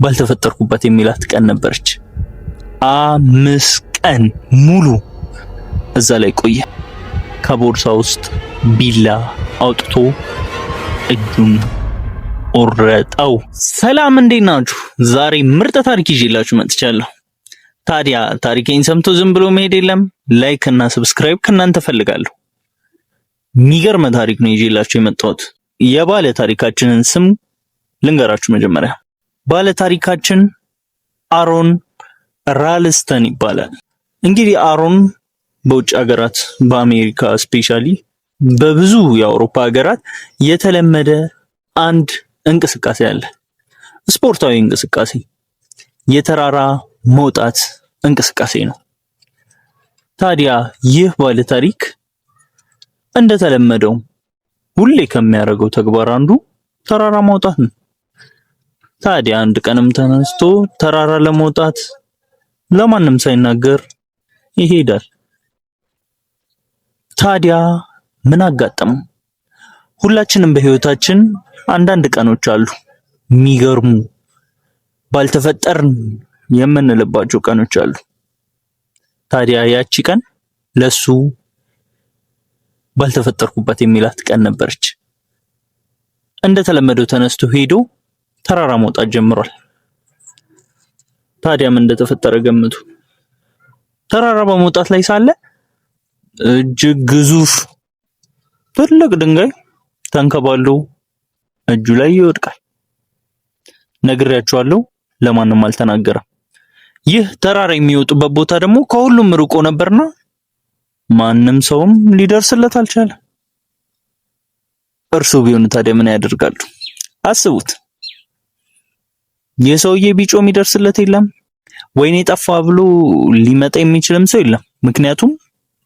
ባልተፈጠርኩበት የሚላት ቀን ነበረች። 5 ቀን ሙሉ እዛ ላይ ቆየ። ከቦርሳ ውስጥ ቢላ አውጥቶ እጁን ቆረጠው። ሰላም እንዴት ናችሁ? ዛሬ ምርጥ ታሪክ ይዤላችሁ መጥቻለሁ። ታዲያ ታሪኬን ሰምቶ ዝም ብሎ መሄድ የለም። ላይክ እና ሰብስክራይብ ከናንተ ፈልጋለሁ። የሚገርም ታሪክ ነው ይዤላችሁ የመጣሁት። የባለ ታሪካችንን ስም ልንገራችሁ። መጀመሪያ ባለ ታሪካችን አሮን ራልስተን ይባላል። እንግዲህ አሮን በውጭ ሀገራት በአሜሪካ ስፔሻሊ በብዙ የአውሮፓ ሀገራት የተለመደ አንድ እንቅስቃሴ አለ። ስፖርታዊ እንቅስቃሴ፣ የተራራ መውጣት እንቅስቃሴ ነው። ታዲያ ይህ ባለ ታሪክ እንደተለመደው ሁሌ ከሚያደርገው ተግባር አንዱ ተራራ መውጣት ነው። ታዲያ አንድ ቀንም ተነስቶ ተራራ ለመውጣት ለማንም ሳይናገር ይሄዳል። ታዲያ ምን አጋጠመው? ሁላችንም በህይወታችን አንዳንድ ቀኖች አሉ፣ የሚገርሙ ባልተፈጠርን የምንልባቸው ቀኖች አሉ። ታዲያ ያቺ ቀን ለሱ ባልተፈጠርኩበት የሚላት ቀን ነበረች። እንደተለመደው ተነስቶ ሄዶ ተራራ መውጣት ጀምሯል። ታዲያ ምን እንደተፈጠረ ገምቱ። ተራራ በመውጣት ላይ ሳለ እጅግ ግዙፍ ትልቅ ድንጋይ ተንከባሎ እጁ ላይ ይወድቃል። ነግሬያችኋለሁ፣ ለማንም አልተናገረም። ይህ ተራራ የሚወጡበት ቦታ ደግሞ ከሁሉም ርቆ ነበርና ማንም ሰውም ሊደርስለት አልቻለም። እርሱ ቢሆን ታዲያ ምን ያደርጋሉ? አስቡት። የሰውዬ ቢጮ የሚደርስለት የለም፣ ወይኔ ጠፋ ብሎ ሊመጣ የሚችልም ሰው የለም፣ ምክንያቱም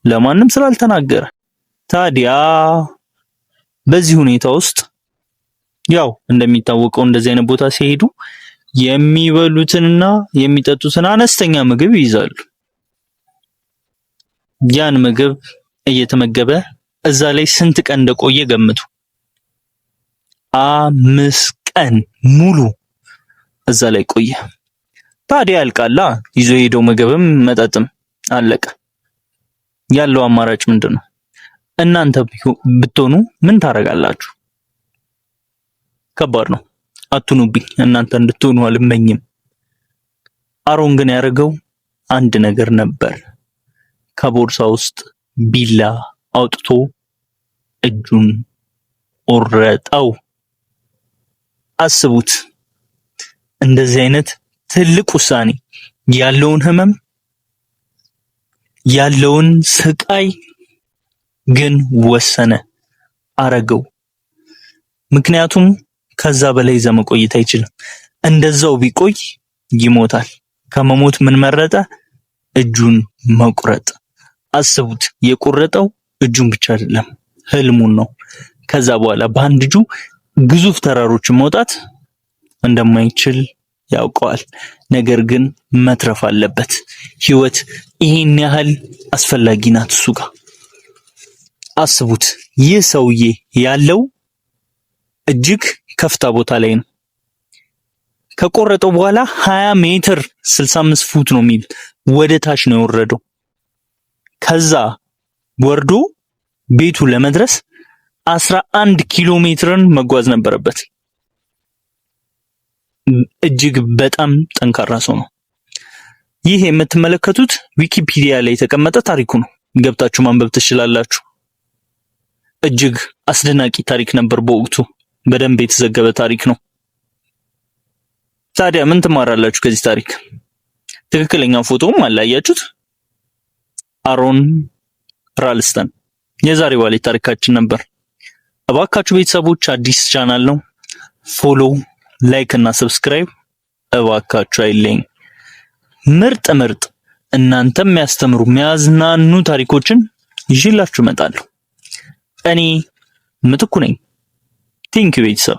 ለማንም ስላልተናገረ። ታዲያ በዚህ ሁኔታ ውስጥ ያው እንደሚታወቀው እንደዚህ አይነት ቦታ ሲሄዱ የሚበሉትንና የሚጠጡትን አነስተኛ ምግብ ይይዛሉ። ያን ምግብ እየተመገበ እዛ ላይ ስንት ቀን እንደቆየ ገምቱ። 5 ቀን ሙሉ እዛ ላይ ቆየ። ታዲያ ያልቃላ፣ ይዞ ሄደው ምግብም መጠጥም አለቀ። ያለው አማራጭ ምንድነው? እናንተ ብትሆኑ ምን ታረጋላችሁ? ከባድ ነው። አትኑብኝ፣ እናንተ እንድትሆኑ አልመኝም። አሮን ግን ያደረገው አንድ ነገር ነበር። ከቦርሳ ውስጥ ቢላ አውጥቶ እጁን ቆረጠው። አስቡት፣ እንደዚህ አይነት ትልቅ ውሳኔ፣ ያለውን ህመም፣ ያለውን ስቃይ ግን ወሰነ፣ አረገው። ምክንያቱም ከዛ በላይ መቆየት አይችልም። እንደዛው ቢቆይ ይሞታል። ከመሞት ምን መረጠ? እጁን መቁረጥ። አስቡት፣ የቆረጠው እጁን ብቻ አይደለም ህልሙን ነው። ከዛ በኋላ በአንድ እጁ ግዙፍ ተራሮችን መውጣት እንደማይችል ያውቀዋል። ነገር ግን መትረፍ አለበት። ህይወት ይሄን ያህል አስፈላጊ ናት እሱ ጋር። አስቡት፣ ይህ ሰውዬ ያለው እጅግ ከፍታ ቦታ ላይ ነው። ከቆረጠው በኋላ 20 ሜትር 65 ፉት ነው የሚል ወደ ታች ነው የወረደው። ከዛ ወርዶ ቤቱ ለመድረስ 11 ኪሎ ሜትርን መጓዝ ነበረበት። እጅግ በጣም ጠንካራ ሰው ነው። ይህ የምትመለከቱት ዊኪፒዲያ ላይ የተቀመጠ ታሪኩ ነው። ገብታችሁ ማንበብ ትችላላችሁ። እጅግ አስደናቂ ታሪክ ነበር። በወቅቱ በደንብ የተዘገበ ታሪክ ነው። ታዲያ ምን ትማራላችሁ ከዚህ ታሪክ? ትክክለኛ ፎቶም አላያችሁት? አሮን ራልስተን የዛሬው ዋሌት ታሪካችን ነበር። እባካችሁ ቤተሰቦች፣ አዲስ ቻናል ነው፣ ፎሎ፣ ላይክ እና ሰብስክራይብ እባካችሁ አይለኝ። ምርጥ እናንተም የሚያስተምሩ የሚያዝናኑ ታሪኮችን ይዤላችሁ እመጣለሁ። እኔ ምትኩ ነኝ። ቲንክ ቤተሰብ